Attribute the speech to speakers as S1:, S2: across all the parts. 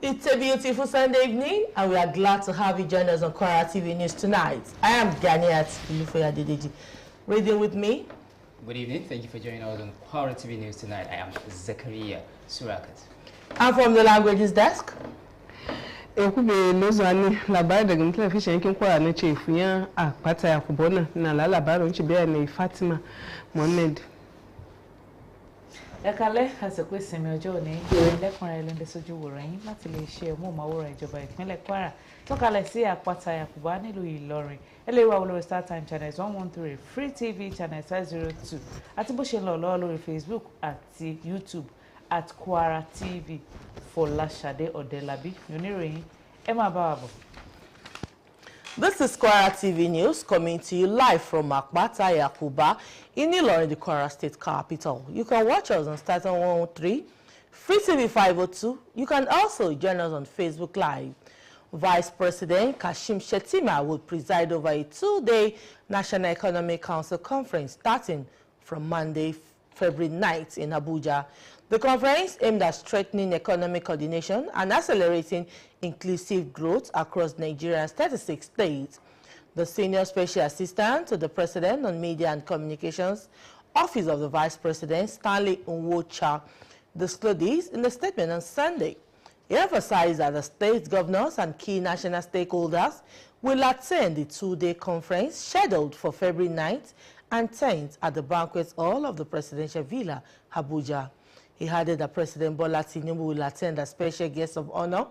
S1: It's a beautiful Sunday evening, and we are glad to have you join us on Kwara TV News tonight. I am Ganiat Ilufoya. Reading with me.
S2: Good evening. Thank you for joining us on Kwara TV News tonight. I am Zakaria Surakat.
S1: And from the languages desk.
S3: Ekube lozani labari daga mtalafishi yankin Kwara na ce fuyan a pata ya kubona na labarin ci biya ne Fatima Mohammed.
S4: Ẹ̀kálẹ́ àsìkò ìsinmi ọjọ́ òní ìròyìn lẹ́kùnrin ẹlẹ́ndẹ́ sójú wòrán láti lè ṣe móhùnmáwòrán ìjọba ìpínlẹ̀ Kwara tó kalẹ̀ sí àpáta Yakuba nílùú Ìlọrin ẹlẹ́wà olórí StarTime channels 113 Free TV channels 502 àti bó ṣe lọ lọ́wọ́ lórí Facebook àti YouTube at Kwara TV Fọláṣadé Ọ̀dẹ́lábí oníròyìn ẹ máa bá wa bọ̀.
S1: This is Kwara TV News coming to you live from Akpata Yakuba in Ilorin, the Kwara State capital. You can watch us on StarTime 103, Free TV 502. You can also join us on Facebook Live. Vice President Kashim Shettima will preside over a two-day National Economic Council conference starting from Monday, February 9th in Abuja. The conference aimed at strengthening economic coordination and accelerating inclusive growth across Nigeria's 36 states. The Senior Special Assistant to the President on Media and Communications, Office of the Vice President, Stanley Nwocha, disclosed this in a statement on Sunday. He emphasized that the state governors and key national stakeholders will attend the two-day conference scheduled for February 9th and 10th at the banquet hall of the Presidential Villa, Abuja. He added that President Bola Tinubu will attend as special guest of honor,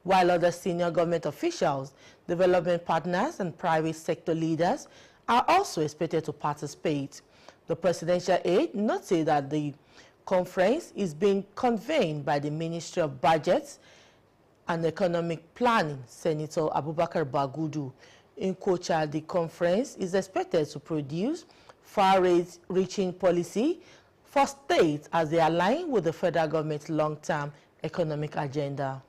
S1: while other senior government officials, development partners, and private sector leaders are also expected to participate. The presidential aide noted that the conference is being convened by the Ministry of Budgets and Economic Planning, Senator Abubakar Bagudu. In Kocha, the conference is expected to produce far-reaching policy for states as they align with the federal government's long-term economic agenda.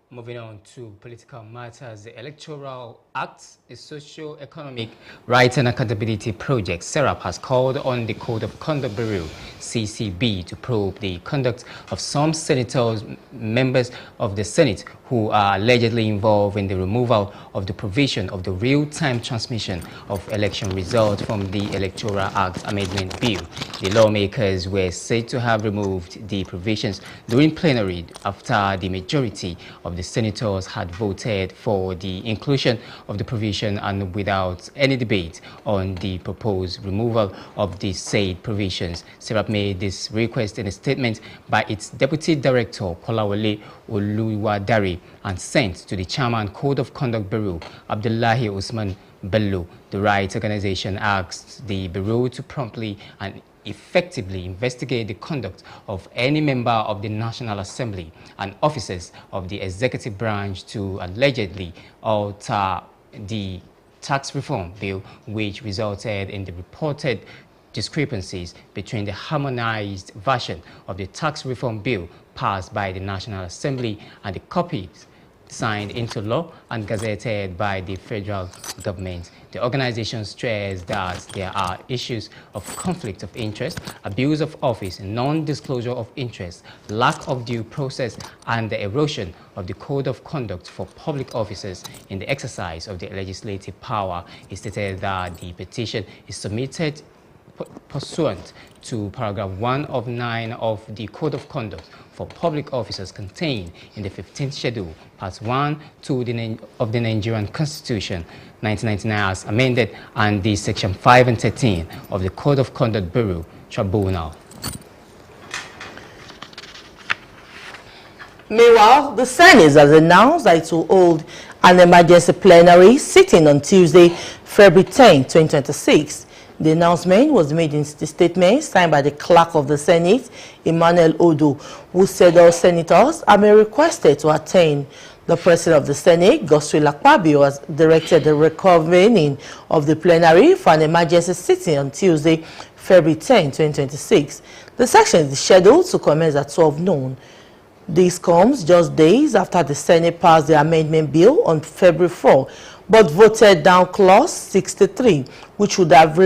S2: Moving on to political matters, the Electoral Act, a socio-economic rights and accountability project, SERAP, has called on the Code of Conduct Bureau, CCB, to probe the conduct of some senators, members of the Senate, who are allegedly involved in the removal of the provision of the real-time transmission of election results from the Electoral Act Amendment Bill. The lawmakers were said to have removed the provisions during plenary after the majority of the senators had voted for the inclusion of the provision and without any debate on the proposed removal of the said provisions. SERAP made this request in a statement by its Deputy Director, Kolawole Oluwadare, and sent to the Chairman Code of Conduct Bureau, Abdullahi Usman Bello. The rights organization asked the Bureau to promptly and effectively investigate the conduct of any member of the National Assembly and officers of the executive branch to allegedly alter the tax reform bill, which resulted in the reported discrepancies between the harmonized version of the tax reform bill passed by the National Assembly and the copies signed into law and gazetted by the federal government. The organization stressed that there are issues of conflict of interest, abuse of office, non-disclosure of interest, lack of due process, and the erosion of the code of conduct for public officers in the exercise of the legislative power. It stated that the petition is submitted pursuant to paragraph 1 of 9 of the Code of Conduct for Public Officers contained in the 15th schedule, part 1 of the Nigerian Constitution, 1999 as amended, and the section 5 and 13 of the Code of Conduct Bureau Tribunal.
S1: Meanwhile, the Senate has announced that it will hold an emergency plenary sitting on Tuesday, February 10, 2026. The announcement was made in the statement signed by the Clerk of the Senate, Emmanuel Odo, who said all senators are being requested to attend. The President of the Senate, Godswill Akpabio, has directed the reconvening of the plenary for an emergency sitting on Tuesday, February 10, 2026. The session is scheduled to commence at 12 noon. This comes just days after the Senate passed the amendment bill on February 4, but voted down Clause 63, which would have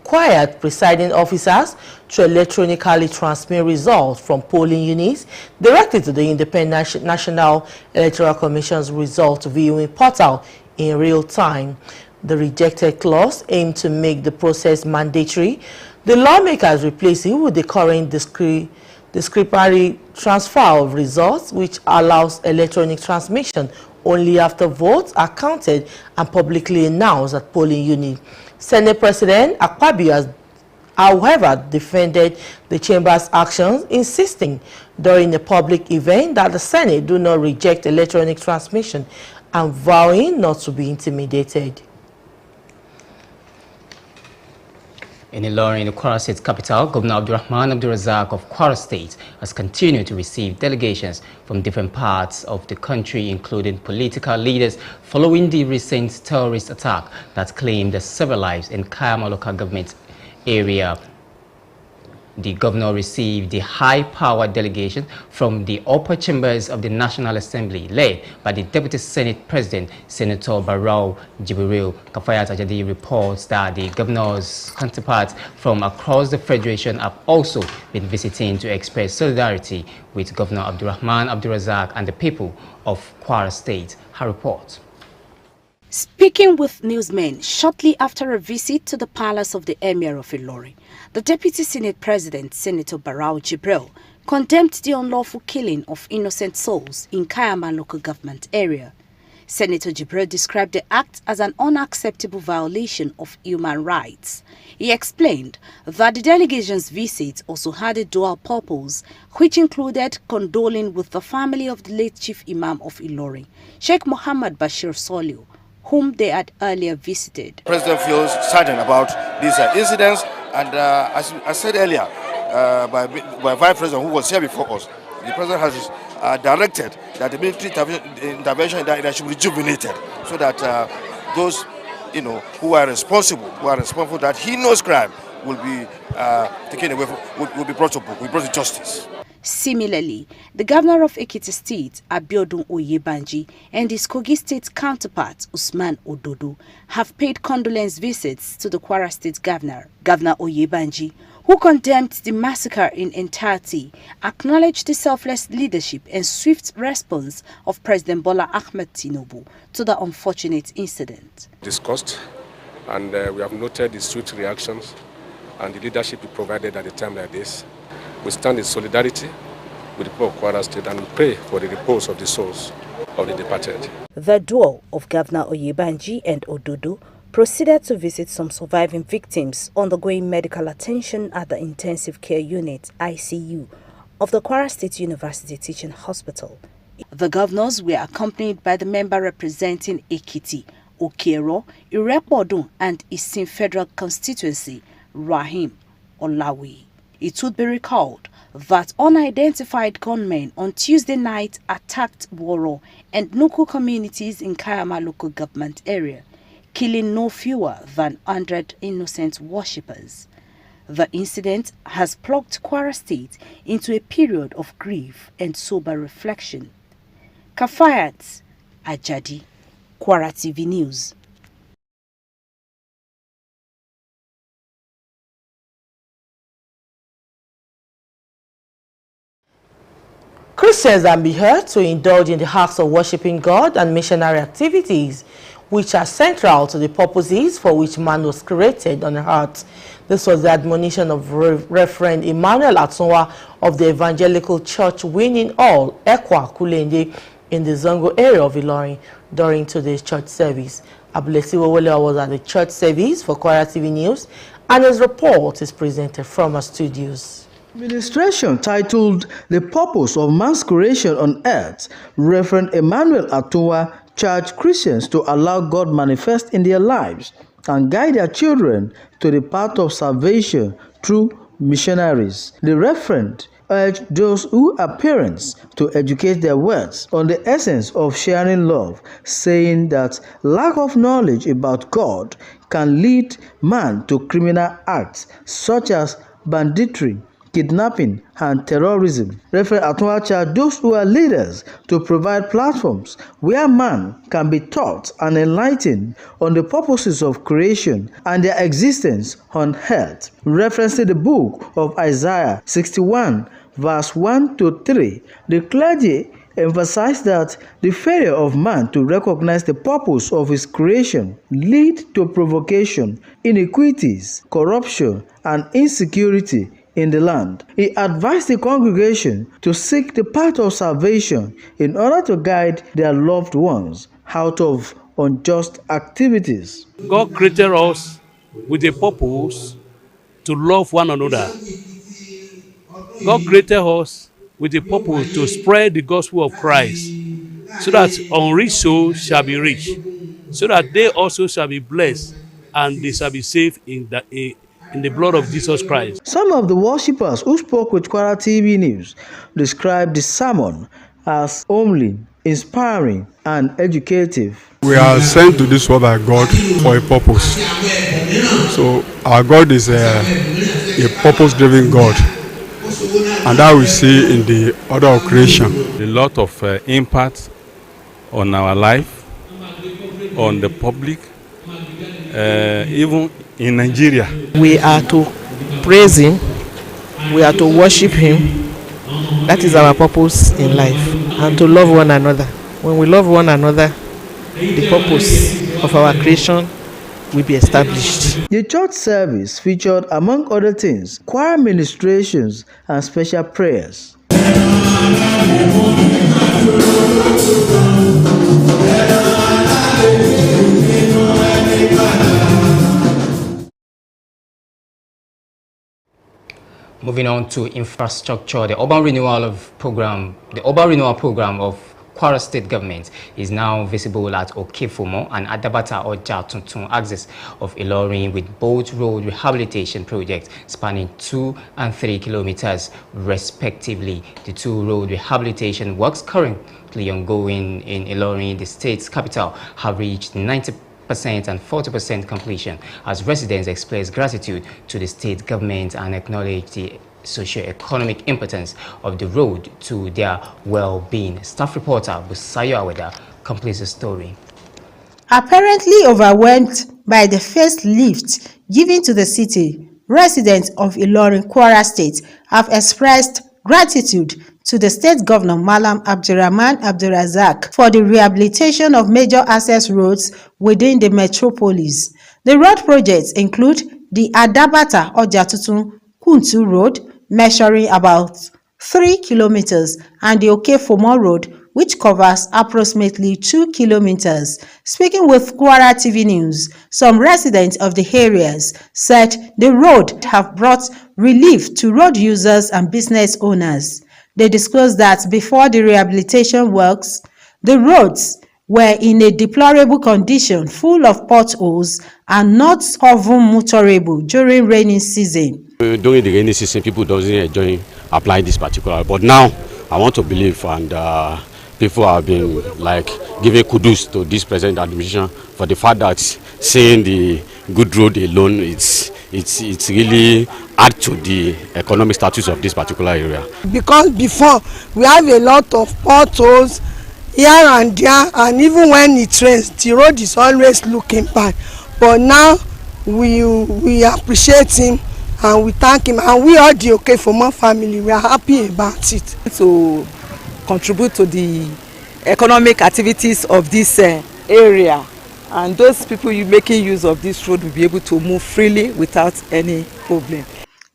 S1: required presiding officers to electronically transmit results from polling units directly to the Independent National Electoral Commission's result viewing portal in real time. The rejected clause aimed to make the process mandatory. The lawmakers replaced it with the current discrepancy transfer of results, which allows electronic transmission only after votes are counted and publicly announced at polling units. Senate President Akpabio has, however, defended the chamber's actions, insisting during a public event that the Senate do not reject electronic transmission and vowing not to be intimidated.
S2: In Ilorin, the Kwara State capital, Governor Abdurrahman Abdulrazak of Kwara State has continued to receive delegations from different parts of the country, including political leaders, following the recent terrorist attack that claimed several lives in Kayama local government area. The governor received the high-powered delegation from the upper chambers of the National Assembly, led by the Deputy Senate President, Senator Barau Jibril. Kafayat Ajadi reports that the governor's counterparts from across the Federation have also been visiting to express solidarity with Governor Abdurrahman Abdulrazak and the people of Kwara State. Her report.
S5: Speaking with newsmen shortly after a visit to the palace of the Emir of Ilorin, the Deputy Senate President, Senator Barau Jibril, condemned the unlawful killing of innocent souls in Kayama local government area. Senator Jibril described the act as an unacceptable violation of human rights. He explained that the delegation's visit also had a dual purpose, which included condoling with the family of the late Chief Imam of Ilorin, Sheikh Muhammad Bashir Soliu, whom they had earlier visited.
S6: The President feels saddened about these incidents, and as I said earlier, by Vice President who was here before us, the President has directed that the military intervention in that area should be rejuvenated, so that those who are responsible that he knows crime will be taken away, will be brought to book, will be brought to justice.
S5: Similarly, the governor of Ekiti State, Abiodun Oyebanji, and his Kogi State counterpart, Usman Ododo, have paid condolence visits to the Kwara State governor. Governor Oyebanji, who condemned the massacre in entirety, acknowledged the selfless leadership and swift response of President Bola Ahmed Tinubu to the unfortunate incident.
S7: Discussed, and we have noted the swift reactions and the leadership he provided at a time like this. We stand in solidarity with the people of Kwara State and we pray for the repose of the souls of the departed.
S5: The duo of Governor Oyebanji and Ododo proceeded to visit some surviving victims undergoing medical attention at the Intensive Care Unit (ICU) of the Kwara State University Teaching Hospital. The governors were accompanied by the member representing Ekiti, Okero, Irepodun and Isin Federal Constituency, Rahim Olawi. It would be recalled that unidentified gunmen on Tuesday night attacked Woro and Nuku communities in Kayama local government area, killing no fewer than 100 innocent worshippers. The incident has plunged Kwara State into a period of grief and sober reflection. Kafayat Ajadi, Kwara TV News.
S1: Christians are be heard to indulge in the acts of worshiping God and missionary activities, which are central to the purposes for which man was created on earth. This was the admonition of Reverend Emmanuel Atunwa of the Evangelical Church Winning All, Ekwa Kulende, in the Zongo area of Ilorin during today's church service. Abulesi Wawole was at the church service for Kwara TV News, and his report is presented from our studios.
S8: Ministration titled The Purpose of Man's Creation on Earth, Reverend Emmanuel Atunwa charged Christians to allow God manifest in their lives and guide their children to the path of salvation through missionaries. The Reverend urged those who are parents to educate their words on the essence of sharing love, saying that lack of knowledge about God can lead man to criminal acts such as banditry, kidnapping, and terrorism. Reverend Atunwa charged those who are leaders to provide platforms where man can be taught and enlightened on the purposes of creation and their existence on earth. Referencing the book of Isaiah 61, verse 1 to 3, the clergy emphasized that the failure of man to recognize the purpose of his creation lead to provocation, iniquities, corruption, and insecurity in the land. He advised the congregation to seek the path of salvation in order to guide their loved ones out of unjust activities.
S9: God created us with a purpose to love one another. God created us with a purpose to spread the gospel of Christ, so that unreached souls shall be rich, so that they also shall be blessed and they shall be saved in the blood of Jesus Christ.
S8: Some of the worshippers who spoke with Kwara TV News described the sermon as humbling, inspiring, and educative.
S10: We are sent to this world by God for a purpose. So our God is a purpose-driven God, and that we see in the order of creation.
S7: A lot of impact on our life, on the public, even in Nigeria.
S11: We are to praise Him, we are to worship Him. That is our purpose in life, and to love one another. When we love one another, the purpose of our creation will be established.
S8: The church service featured, among other things, choir ministrations and special prayers.
S2: Moving on to infrastructure, the urban renewal program of Kwara State Government is now visible at Okefomo and Adabata Oja Tuntun axis of Ilorin, with both road rehabilitation projects spanning 2 and 3 kilometers respectively. The two road rehabilitation works currently ongoing in Ilorin, the state's capital, have reached 90% and 40% completion, as residents express gratitude to the state government and acknowledge the socio-economic importance of the road to their well-being. Staff reporter Busayo Aweda completes the story.
S12: Apparently overwhelmed by the first lift given to the city, residents of Ilorin, Kwara State have expressed gratitude to the state governor Malam Abdurrahman Abdurazak for the rehabilitation of major access roads within the metropolis. The road projects include the Adabata Ojatutun Kuntu Road, measuring about 3 kilometers, and the Okefomo Road, which covers approximately 2 kilometers. Speaking with Kwara TV News, some residents of the areas said the road have brought relief to road users and business owners. They disclosed that before the rehabilitation works, the roads were in a deplorable condition, full of potholes and not even motorable during rainy season.
S13: During the rainy season, people doesn't enjoy applying this particular, but now I want to believe, and people have been like giving kudos to this present administration for the fact that saying the good road alone, it's really add to the economic status of this particular area.
S14: Because before we have a lot of potholes here and there, and even when it rains, the road is always looking bad. But now we appreciate him and we thank him, and we all the Okefomo family, we are happy about it.
S11: To contribute to the economic activities of this area, and those people making use of this road will be able to move freely without any problem.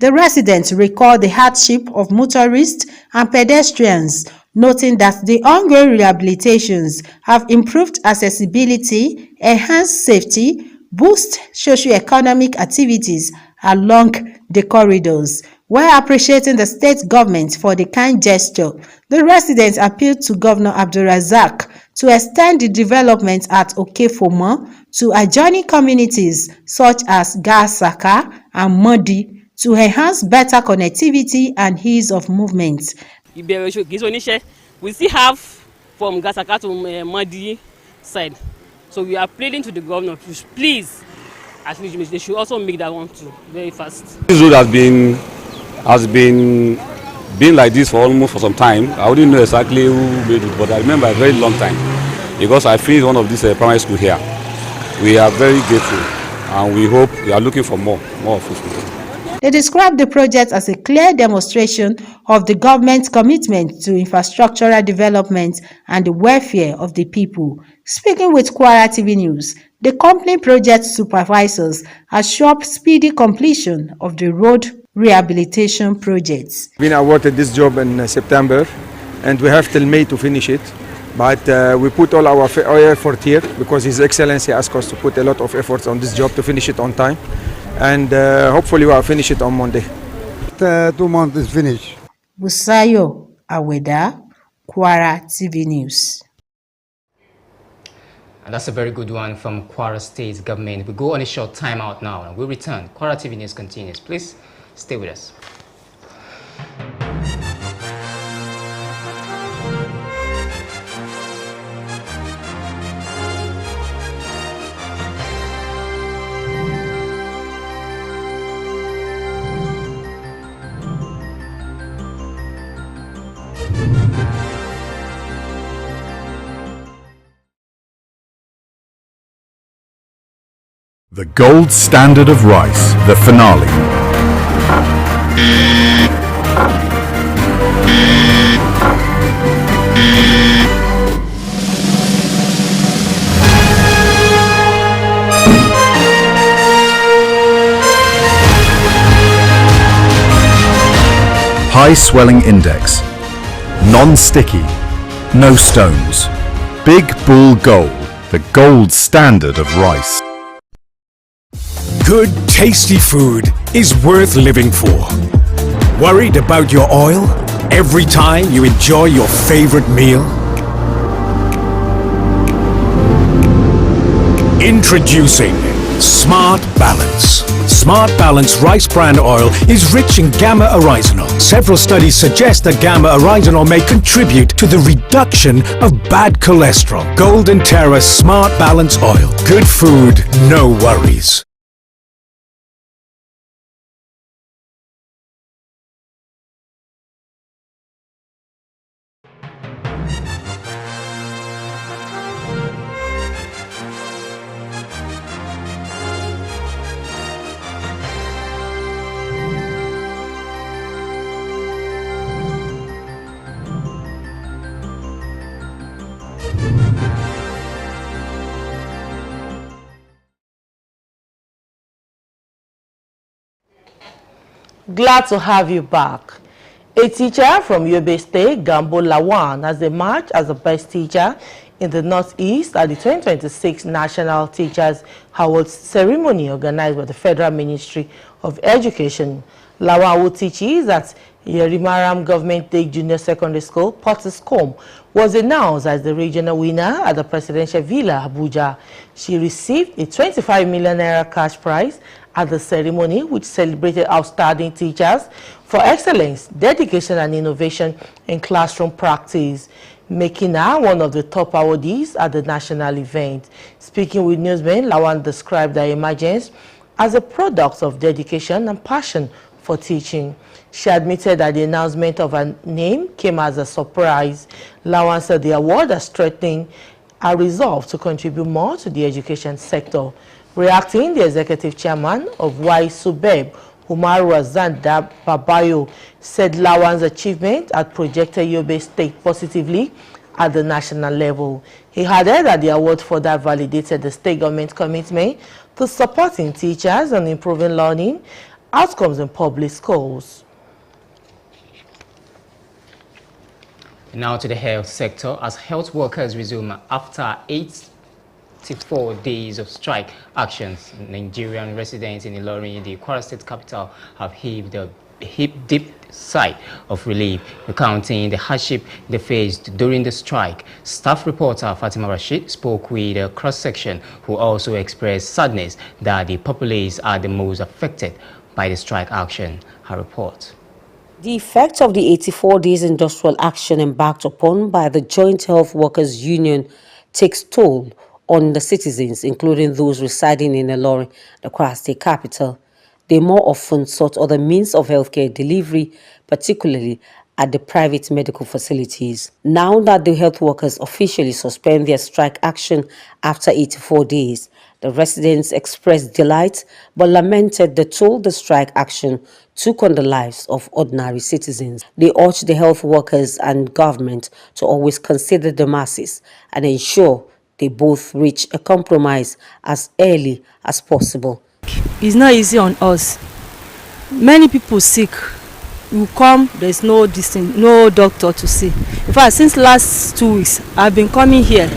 S12: The residents recall the hardship of motorists and pedestrians, noting that the ongoing rehabilitations have improved accessibility, enhanced safety, boost socio-economic activities along the corridors. While appreciating the state government for the kind gesture, the residents appealed to Governor Abdurazak to extend the development at Okefomo to adjoining communities such as Gasaka and Modi to enhance better connectivity and ease of movement.
S15: We still have from Gasaka to Modi side, so we are pleading to the governor to please, at least they should also make that one too very fast.
S13: This road has been has been like this for some time. I wouldn't know exactly who made it, but I remember a very long time because I finished one of these primary school here. We are very grateful and we are looking for more of it.
S12: They described the project as a clear demonstration of the government's commitment to infrastructural development and the welfare of the people. Speaking with Kwara TV News, the company project supervisors assured speedy completion of the road rehabilitation projects.
S16: Been awarded this job in September, and we have till May to finish it. But we put all our effort here because His Excellency asked us to put a lot of efforts on this job to finish it on time. And hopefully we'll finish it on Monday.
S17: 2 months is finished.
S12: Busayo Aweda, Kwara TV News.
S2: And that's a very good one from Kwara State government. We go on a short time out now and we'll return. Kwara TV News continues. Please stay with us.
S18: The gold standard of rice, the finale. High swelling index, non-sticky, no stones. Big Bull Gold, the gold standard of rice.
S19: Good, tasty food is worth living for. Worried about your oil every time you enjoy your favorite meal? Introducing Smart Balance. Smart Balance rice bran oil is rich in gamma-oryzanol. Several studies suggest that gamma-oryzanol may contribute to the reduction of bad cholesterol. Golden Terra Smart Balance oil. Good food, no worries.
S1: Glad to have you back. A teacher from Yobe State, Gambo Lawan, has emerged as the best teacher in the Northeast at the 2026 National Teachers Awards ceremony organized by the Federal Ministry of Education. Lawan, who teaches at Yerimaram Government Day Junior Secondary School, Pottiscombe, was announced as the regional winner at the Presidential Villa, Abuja. She received a 25 million naira cash prize at the ceremony, which celebrated outstanding teachers for excellence, dedication, and innovation in classroom practice, making her one of the top awardees at the national event. Speaking with newsmen, Lawan described her emergence as a product of dedication and passion for teaching. She admitted that the announcement of her name came as a surprise. Lawan said the award has strengthened her resolve to contribute more to the education sector. Reacting, the executive chairman of Y Subeb, Umaru Azanda Babayo, said Lawan's achievement had projected Yobe State positively at the national level. He added that the award further validated the state government's commitment to supporting teachers and improving learning outcomes in public schools.
S2: Now to the health sector, as health workers resume after 84 days of strike actions. Nigerian residents in Ilorin, the Kwara State capital, have heaved a deep sigh of relief, recounting the hardship they faced during the strike. Staff reporter Fatima Rashid spoke with a cross-section who also expressed sadness that the populace are the most affected by the strike action. Her report.
S20: The effect of the 84 days industrial action embarked upon by the Joint Health Workers Union takes toll on the citizens, including those residing in Ilorin, the Kwara State capital. they more often sought other means of healthcare delivery, particularly at the private medical facilities. Now that the health workers officially suspend their strike action after 84 days, the residents expressed delight but lamented the toll the strike action took on the lives of ordinary citizens. They urged the health workers and government to always consider the masses and ensure they both reach a compromise as early as possible.
S21: It's not easy on us. Many people sick. You come, there's no doctor to see. In fact, since last 2 weeks, I've been coming here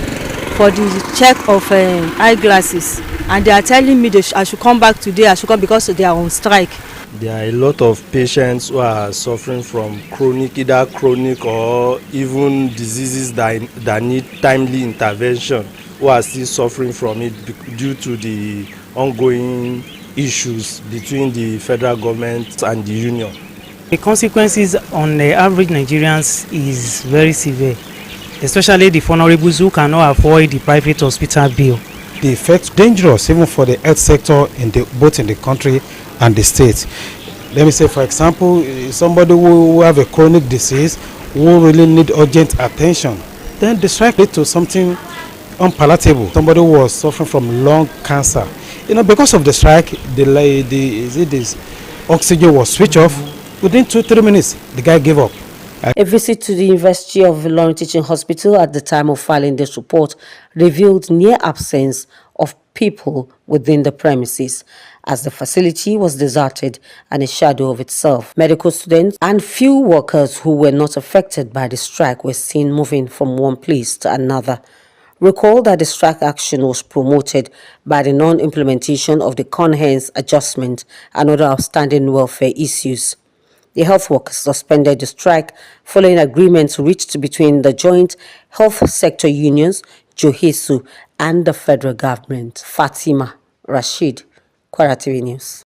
S21: for the check of eyeglasses, and they are telling me I should come back today. I should come because they are on strike.
S22: There are a lot of patients who are suffering from either chronic or even diseases that need timely intervention, who are still suffering from it due to the ongoing issues between the federal government and the union.
S23: The consequences on the average Nigerians is very severe, especially the vulnerables who cannot afford the private hospital bill.
S24: The effects dangerous even for the health sector both in the country and the state. Let me say, for example, somebody who have a chronic disease who really need urgent attention, then the strike lead to something unpalatable. Somebody who was suffering from lung cancer, because of the strike, this oxygen was switched off. Within 2-3 minutes, the guy gave up.
S20: A visit to the University of Ilorin Teaching Hospital at the time of filing this report revealed near absence of people within the premises, as the facility was deserted and a shadow of itself. Medical students and few workers who were not affected by the strike were seen moving from one place to another. Recall that the strike action was promoted by the non-implementation of the Conhens adjustment and other outstanding welfare issues. The health workers suspended the strike following agreements reached between the joint health sector unions, Johesu, and the federal government. Fatima Rashid, Kwara TV News.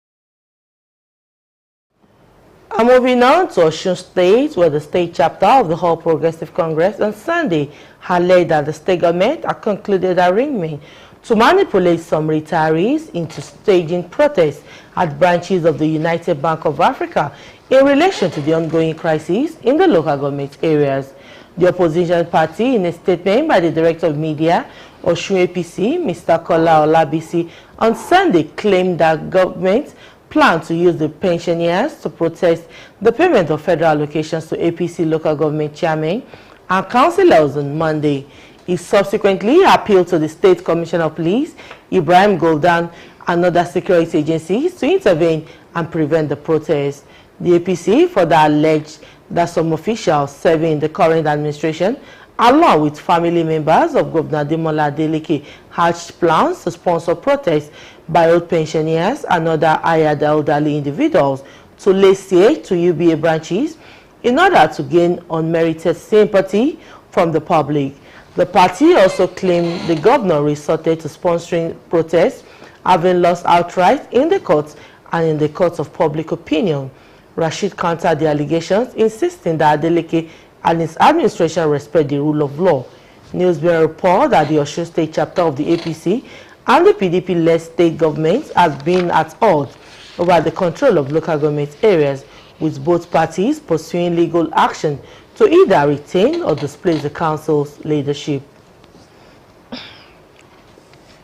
S1: And moving on to Osun State, where the state chapter of the All Progressive Congress on Sunday had led that the state government had concluded arrangement to manipulate some retirees into staging protests at branches of the United Bank of Africa in relation to the ongoing crisis in the local government areas. The opposition party, in a statement by the Director of Media, Osun APC, Mr. Kola Olabisi, on Sunday claimed that government plan to use the pensioners to protest the payment of federal allocations to APC local government chairmen and councillors on Monday. He subsequently appealed to the State Commissioner of Police, Ibrahim Goldan, and other security agencies to intervene and prevent the protest. The APC further alleged that some officials serving in the current administration, along with family members of Governor Ademola Adeleke, hatched plans to sponsor protests by old pensioners and other hired elderly individuals to lay siege to UBA branches in order to gain unmerited sympathy from the public. The party also claimed the governor resorted to sponsoring protests, having lost outright in the courts and in the courts of public opinion. Rashid countered the allegations, insisting that Adeleke and his administration respect the rule of law. Newsbureau report that the Osun State chapter of the APC and the PDP-led state governments have been at odds over the control of local government areas, with both parties pursuing legal action to either retain or displace the council's leadership.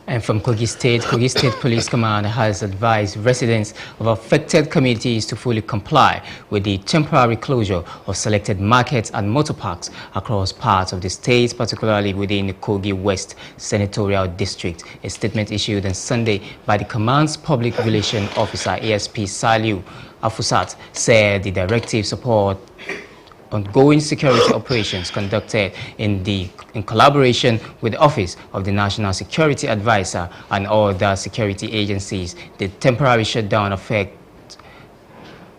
S2: And from Kogi State Police Command has advised residents of affected communities to fully comply with the temporary closure of selected markets and motor parks across parts of the state, particularly within the Kogi West Senatorial District. A statement issued on Sunday by the command's public relations officer, ASP Saliu Afusat, said the directive support ongoing security operations conducted in collaboration with the Office of the National Security Advisor and other security agencies. The temporary shutdown affects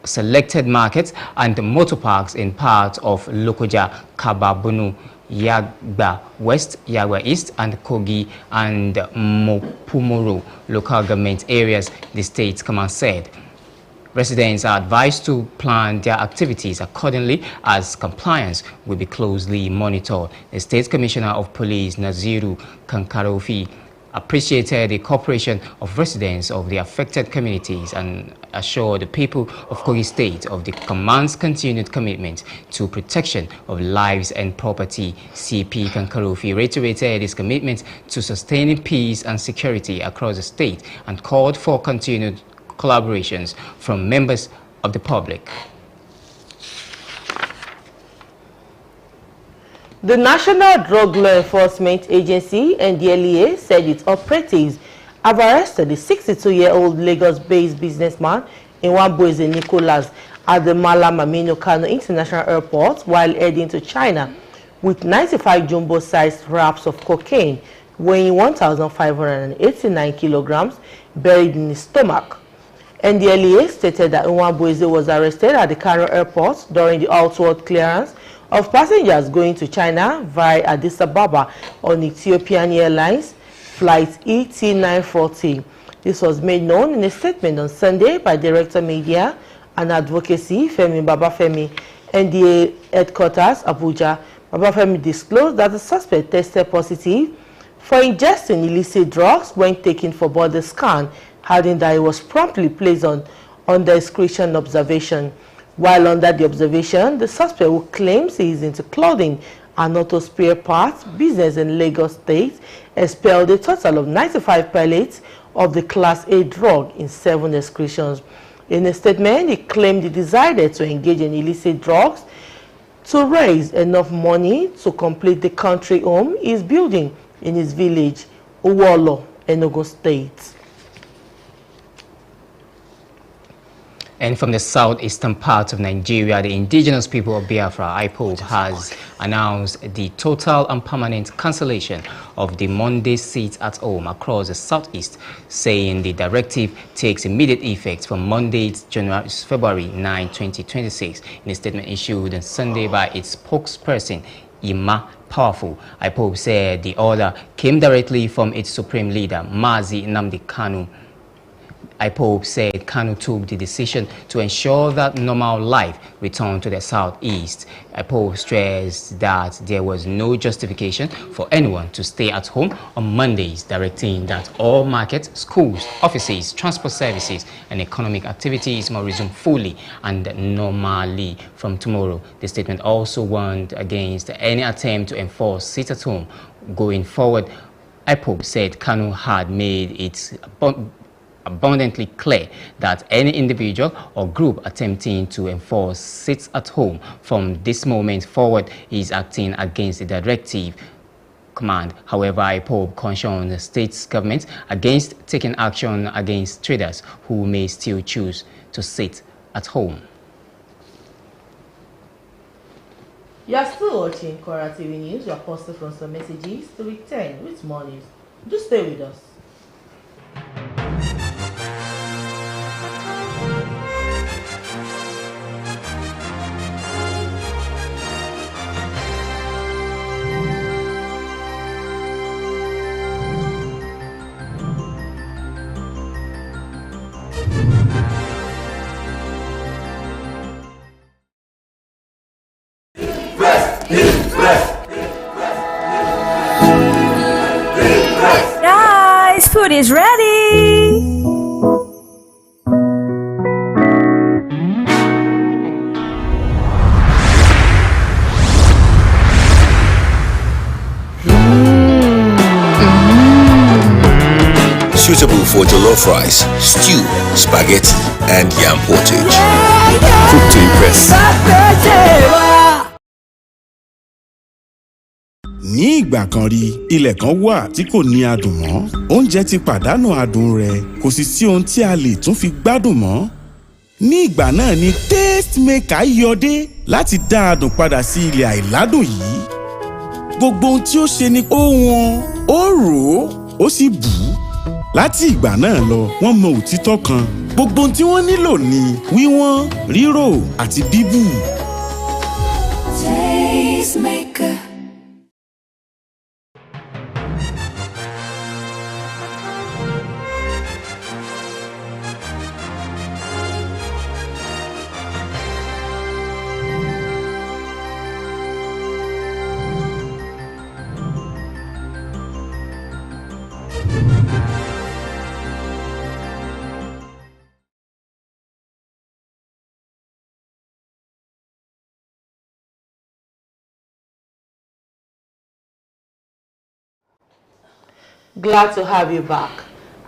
S2: selected markets and motor parks in parts of Lokoja, Kababunu, Yagba West, Yagba East, and Kogi and Mopumoro local government areas, the state command said. Residents are advised to plan their activities accordingly, as compliance will be closely monitored. The State Commissioner of Police, Naziru Kankarofi, appreciated the cooperation of residents of the affected communities and assured the people of Kogi State of the command's continued commitment to protection of lives and property. CP Kankarufi reiterated his commitment to sustaining peace and security across the state and called for continued collaborations from members of the public.
S1: The National Drug Law Enforcement Agency, NDLEA, said its operatives have arrested the 62-year-old Lagos-based businessman Nwabweze Nicholas at the Malam Aminu Kano International Airport while heading to China with 95 jumbo-sized wraps of cocaine weighing 1,589 kilograms buried in his stomach. NDLEA stated that Nwabweze was arrested at the Kano Airport during the outward clearance of passengers going to China via Addis Ababa on Ethiopian Airlines flight ET940. This was made known in a statement on Sunday by Director Media and Advocacy Femi Babafemi, NDA headquarters Abuja. Babafemi disclosed that the suspect tested positive for ingesting illicit drugs when taken for border scan, adding that he was promptly placed on under discretion observation. While under the observation, the suspect, who claims he is into clothing and auto spare parts business in Lagos State, expelled a total of 95 pallets of the Class A drug in 7 excretions. In a statement, he claimed he decided to engage in illicit drugs to raise enough money to complete the country home he is building in his village, Uwolo, Enugu State.
S2: And from the southeastern part of Nigeria, the indigenous people of Biafra, IPOB, has announced the total and permanent cancellation of the Monday seats at home across the southeast, saying the directive takes immediate effect from Monday, February 9, 2026. In a statement issued on Sunday by its spokesperson, Ima Powerful, IPOB said the order came directly from its supreme leader, Mazi Nnamdi Kanu. IPOB said Kanu took the decision to ensure that normal life returned to the southeast. IPOB stressed that there was no justification for anyone to stay at home on Mondays, directing that all markets, schools, offices, transport services, and economic activities must resume fully and normally from tomorrow. The statement also warned against any attempt to enforce sit at home going forward. IPOB said Kanu had made it abundantly clear that any individual or group attempting to enforce sits at home from this moment forward is acting against the directive command. However, IPOB cautioned the state's government against taking action against traders who may still choose to sit at home.
S1: You are still watching Kwara TV News. You are posted from some messages to return with more news. Do stay with us.
S3: Guys, food is ready.
S4: Suitable for jollof rice, stew, spaghetti, and yam porridge. Cooked to impress.
S5: Ní ìgbà kan rí, ilẹ̀ kan wà tí kò ní adùn mọ́. Oúnjẹ ti pàdánù adùn rẹ̀, kò sì sí ohun tí a lè tún fi gbádùn mọ́. Ní ìgbà náà ni Taste Maker yọdé láti dá adùn padà sí ilẹ̀ àìládùn yìí. Gbogbo ohun tí ó ṣe ni ó wọ́n, ó rò ó sì bù ú. Láti ìgbà náà lọ, wọ́n mọ òtítọ́ kan. Gbogbo ohun tí wọ́n nílò ni wíwọ́n, rírò àti bíbù.
S3: Taste Maker.
S1: Glad to have you back.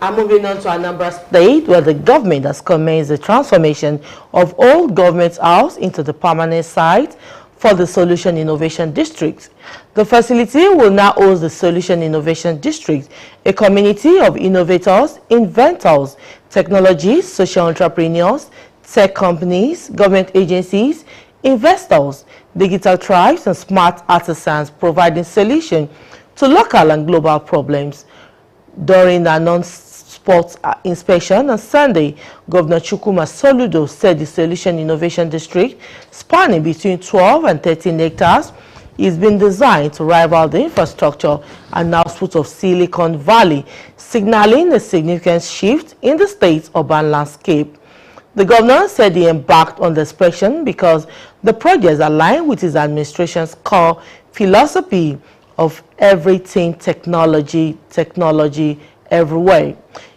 S1: I'm moving on to Anambra State, where the government has commenced the transformation of old government house into the permanent site for the Solution Innovation District. The facility will now host the Solution Innovation District, a community of innovators, inventors, technologists, social entrepreneurs, tech companies, government agencies, investors, digital tribes, and smart artisans providing solutions to local and global problems. During the non-sports inspection on Sunday, Governor Chukwuma Soludo said the Solution Innovation District, spanning between 12 and 13 hectares, is being designed to rival the infrastructure and output of Silicon Valley, signaling a significant shift in the state's urban landscape. The governor said he embarked on the inspection because the projects align with his administration's core philosophy of everything technology everywhere.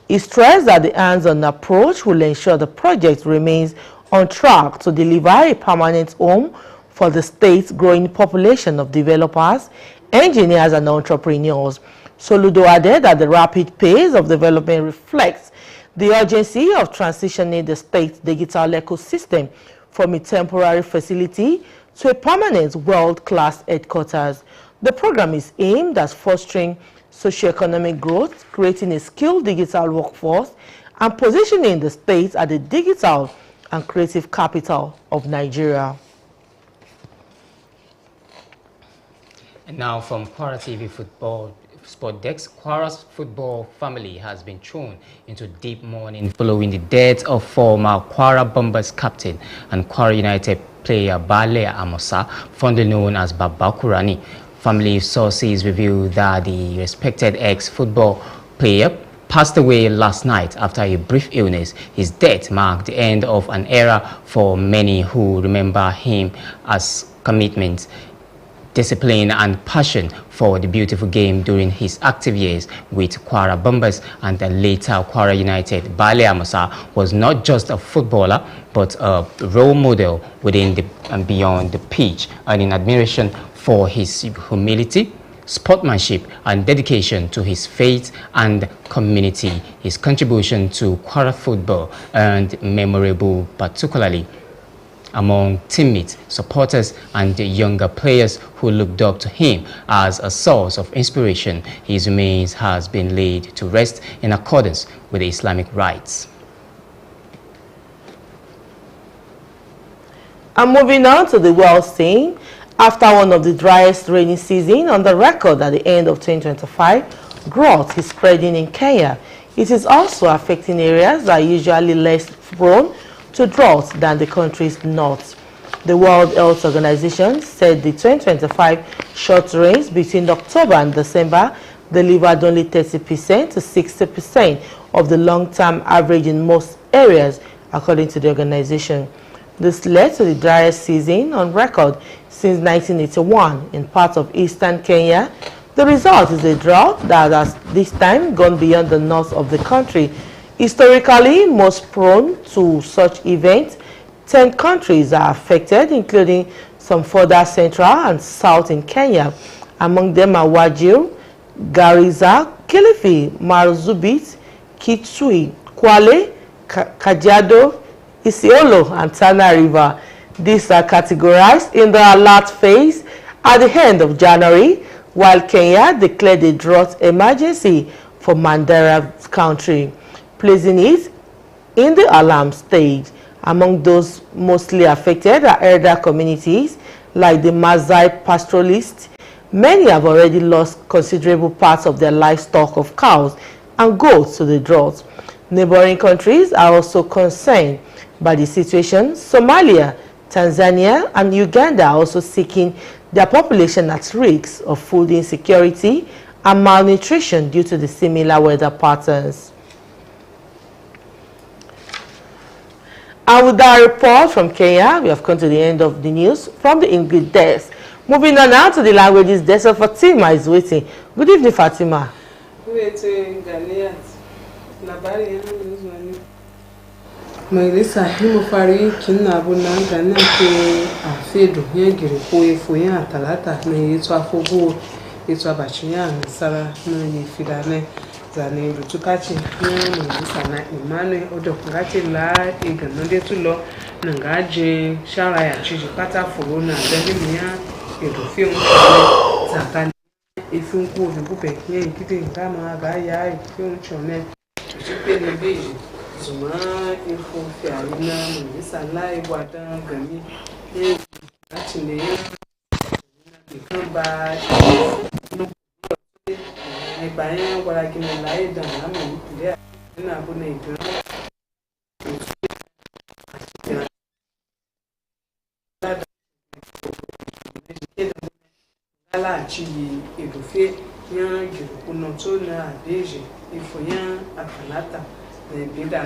S1: He stressed that the hands-on approach will ensure the project remains on track to deliver a permanent home for the state's growing population of developers, engineers, and entrepreneurs. Soludo added that the rapid pace of development reflects the urgency of transitioning the state's digital ecosystem from a temporary facility to a permanent world-class headquarters. The program is aimed at fostering socioeconomic growth, creating a skilled digital workforce, and positioning the state as the digital and creative capital of Nigeria.
S2: And now from Kwara TV Football Sport Desk, Kwara's football family has been thrown into deep mourning following the death of former Kwara Bombers captain and Kwara United player Bale Amosa, fondly known as Baba Kurani. Family sources revealed that the respected ex-football player passed away last night after a brief illness. His death marked the end of an era for many who remember him as commitment, discipline, and passion for the beautiful game during his active years with Kwara Bombers and then later Kwara United. Bale Amosa was not just a footballer but a role model within and beyond the pitch, earning admiration for his humility, sportsmanship, and dedication to his faith and community. His contribution to Kwara football earned memorable, particularly among teammates, supporters, and younger players who looked up to him as a source of inspiration. His remains has been laid to rest in accordance with the Islamic rites.
S1: And moving on to the world scene, after one of the driest rainy seasons on the record at the end of 2025, drought is spreading in Kenya. It is also affecting areas that are usually less prone to drought than the country's north. The World Health Organization said the 2025 short rains between October and December delivered only 30% to 60% of the long-term average in most areas, according to the organization. This led to the driest season on record since 1981 in parts of eastern Kenya. The result is a drought that has this time gone beyond the north of the country. Historically most prone to such events, 10 countries are affected, including some further central and south in Kenya. Among them are Wajir, Garissa, Kilifi, Marsabit, Kitui, Kwale, Kajiado, Isiolo, and Tana River. These are categorized in the alert phase at the end of January, while Kenya declared a drought emergency for Mandera County, placing it in the alarm stage. Among those mostly affected are elder communities like the Maasai pastoralists. Many have already lost considerable parts of their livestock of cows and goats to the drought. Neighboring countries are also concerned by the situation. Somalia, Tanzania, and Uganda are also seeking their population at risk of food insecurity and malnutrition due to the similar weather patterns. And with that report from Kenya, we have come to the end of the news from the English desk. Moving on now to the languages desk, so Fatima is waiting. Good evening, Fatima.
S6: Mailisa himo fari kinna buna gana ke afedo yengire ko efo yan atalata na yeto afogo ito abachinya sara na yefidane zane rutukachi na sana imane odo ngati la iganode tulo na ngaje shara ya chiji pata foro na dalimiya edofio mutane zakani ifunku obupe nye ikite ngama ga ya ifio chone chipele beji zuma info fi alina mu sala igwatan gami ne ati ne kan ba ìgbà yẹn wàrà kìnnì láyé dàn lámì ìpìlẹ̀ nínú àbúlé ìdúró lálàájì ìdòfé yán jùlùkúnà tó na àdéjì ìfòyán àkàlátà nàìjíríà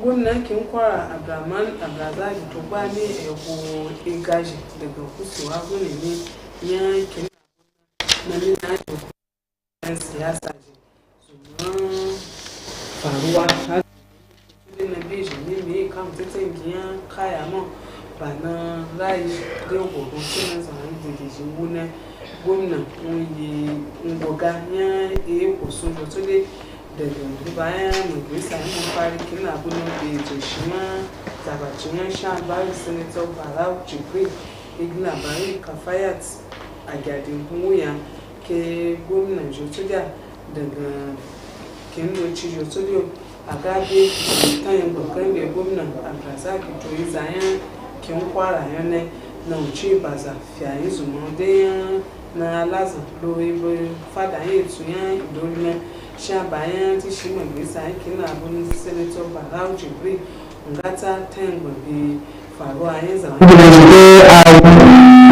S6: gwamnatin Kwara Abdulrahman Abdulrazak tó gbá ní ẹ̀wọ̀ ìgajì daga kusurwa gúnlẹ̀ ní yankin na nuna yan siyasa ji zuman faruwa har na beji ne mai kan titin giyan kaya man ba na rayu da gobe sunan zaman gidajen wuna gwamnan ngoga ya yi kusun da su dai daga bayan majalisa yin fari kina gudun da ya ce shi ma zabacin yan sha bayan senator barau jibril igla bayan kafayat a gyadin wuya ke gwamnan jotuda daga kinoci jotuda a gabe ta yin bakar da gwamnan abdulrazak to yi zayen kin kwara yanayi na wuce ba za fiye zuma dayan na lazan lori fada yin tuyan idori sha bayan ti shi majalisa yankin abun senator barau jibril ngata ta yin gbabe faruwa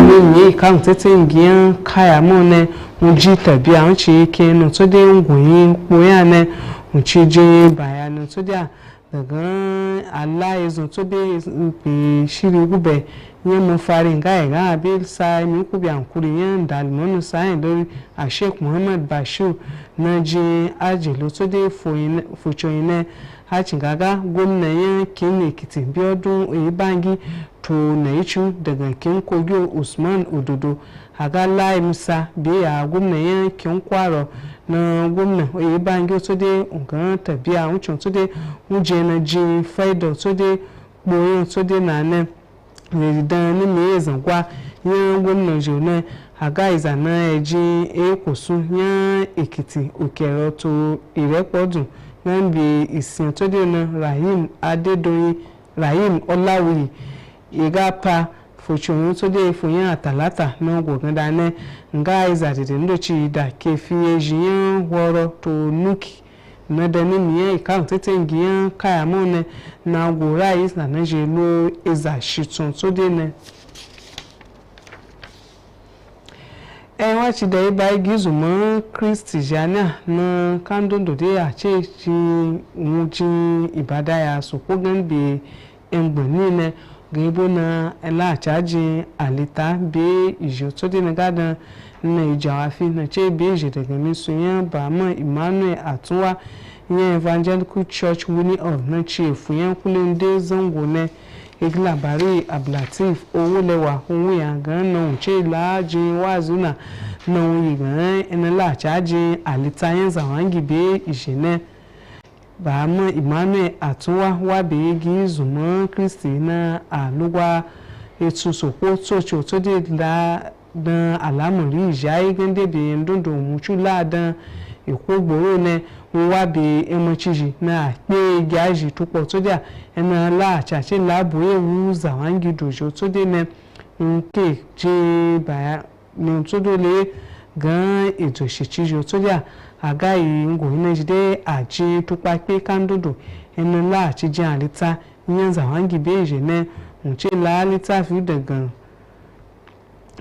S6: yin yi kan titin giyan kaya mu ne mu ji tabiya mu ci yake no to dai ngoyi koya ne mu ci je bayanin to da daga Allah ya zo to dai bi shiri gube yin mu fari ga ga bil sai mi ku bi ankuri yin dalmonu sai do a Sheikh Muhammad Bashir na je ajilo to dai fuchoyine hacin gaga gwamnan yankin Ekiti Biodun Oyebangi to na yicu daga kin kogyo Usman Ododo haga lai Musa biya gwamnan yankin Kwara na gwamnan Oyebangi to dai ungan tabiya wucin to dai wuje na ji faida to dai boye to dai na ne da ni me zangwa yan gwamnan jona haga izana eji ekosu yan Ekiti Okero to Irepodun nambi isin to de na Rahim Adedoyin Rahim Olawi igapa fochon to de foyan atalata na gogan da ne nga izadede ndochi da kefi ejiyan woro to nuki na da ni miye kan tetengiyan kaya mone na gora is na je lo iza shitun to de ne wachi da iba gizu mo Christiana na kandondo de a che chi muji ibada ya so ko ganbe engboni ne gebo na ela chaji alita be ijo to de na gadan na ijawafi na che be je daga misuyan ba mo Emmanuel Atunwa yen Evangelical Church Winnie of na chi fuyan kulende zango ne Iglabari Ablatif Owulewa Onwuya gan na unche laji wazuna na onyi gan enela chaji alitayen zawangi be ishene ba mo Emmanuel Atunwa wa be gi zumo Kristi na alugwa etu soko tocho to de la dan alamori ijai gande be ndondo muchu la dan ekogboro ne wa be emochiji na pe gaji to po to dia ena la chache la boye wu zawangi dojo to de ne nke je ba ni to do le gan eto shichijo to dia aga yi ngo ina jide aji to pa pe kandodo ena la chije alita yin zawangi beje ne unche la alita fi daga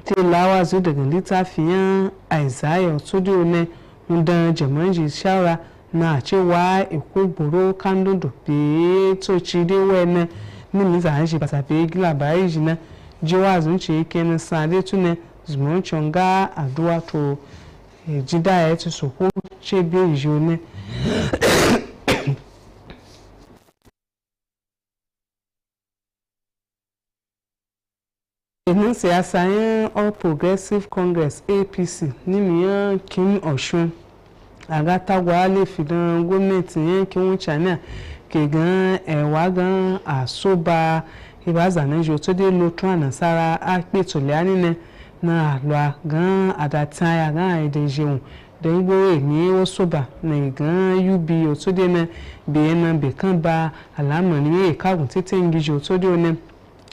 S6: te lawa zu daga litafiyan Isaiah to do ne ndan jamanji shawara na cewa ikugboro kandodo pe to ci de wene ni mi za shi basa pe labari jina jiwa zunci kenan sade tune zumun chonga aduwa to jida ya ci soko ce be jone Èmi siyasa yẹn All Progressive Congress APC ní mìíràn Kim Ọ̀ṣun àgàtàwà lè fi dán gómìnà yẹn kí wọ́n china kẹ̀gàn ẹ̀wà gan àsóbà ìbázànẹ́jọ tó dé lo tún ànàsára àpètòlẹ́ ànínẹ́ náà àlọ́ gan àdàtàn àgàn àìdèjẹun dẹ́gbó èmi ó sóbà ní gan UB tó dé náà bẹ́ẹ̀ náà bẹ́ẹ̀ kàn bá àlámọ̀ ní ìkàgùn títí ń gíjọ tó dé ọ̀nà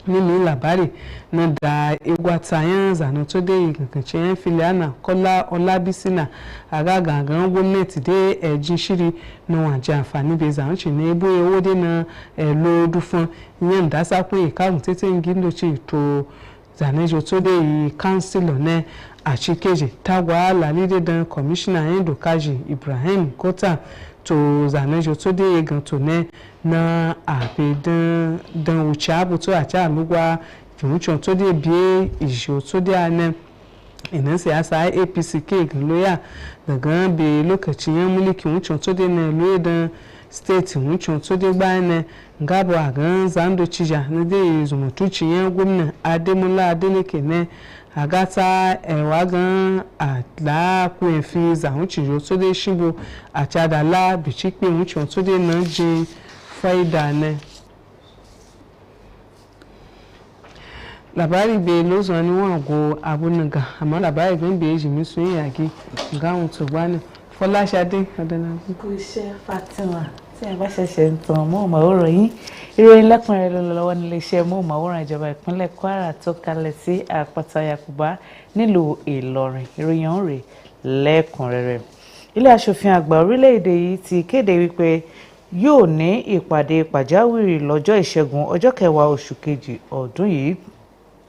S6: nínú labari na da igwata yan zanu to dai kankace yan filiana Kola Olabisi na aga gangan gwamnati dai ejin shiri na waje amfani bai zanu ci ne ebo ewo dai na lo dufan yan da sa kun ikarun tete ngindo ci to zanejo to dai councilor ne a cikeje tagwa lalide dan commissioner yan dokaji Ibrahim Kota to zanejo to dai gan to ne na abe dan wuce abu to a ci alugwa fimucin to dai biye ijo to dai anan inan siyasa APC ke loya daga be lokacin yan mulkin wucin to dai na loya dan state wucin to dai bayan ne gabo a gan zando cija na dai zumutuci yan gwamna Ademola Adeleke ne agata ẹ̀wà gan àláàkú ẹ̀fín zàhúnchìyó tó dé ṣíbo àti àdàlá bìchípé ìhúnchìyó tó dé náà jẹ fáìdà náà. Labari bai lozo ni wọn go abunuga àmọ́ labari gan bai èjì mi sún ìyàgí gáhùn tó gbá ní Fọláṣadé ọdọnàbí.
S7: Kú iṣẹ́ Fatima tí a bá ṣẹ̀ṣẹ̀ ń tan móhùnmáwòrán yín ìròyìn lẹ́kùnrin ló lọ lọ́wọ́ nílé iṣẹ́ móhùnmáwòrán ìjọba ìpínlẹ̀ Kwara tó kalẹ̀ sí àpáta Yakuba nílùú Ìlọrin ìròyìn ọ̀hún rèé lẹ́kùnrẹ́rẹ́. Ilé aṣòfin àgbà orílẹ̀-èdè yìí ti kéde wípé yóò ní ìpàdé pàjáwìrì lọ́jọ́ ìṣẹ́gun ọjọ́ 10 oṣù kejì ọdún yìí.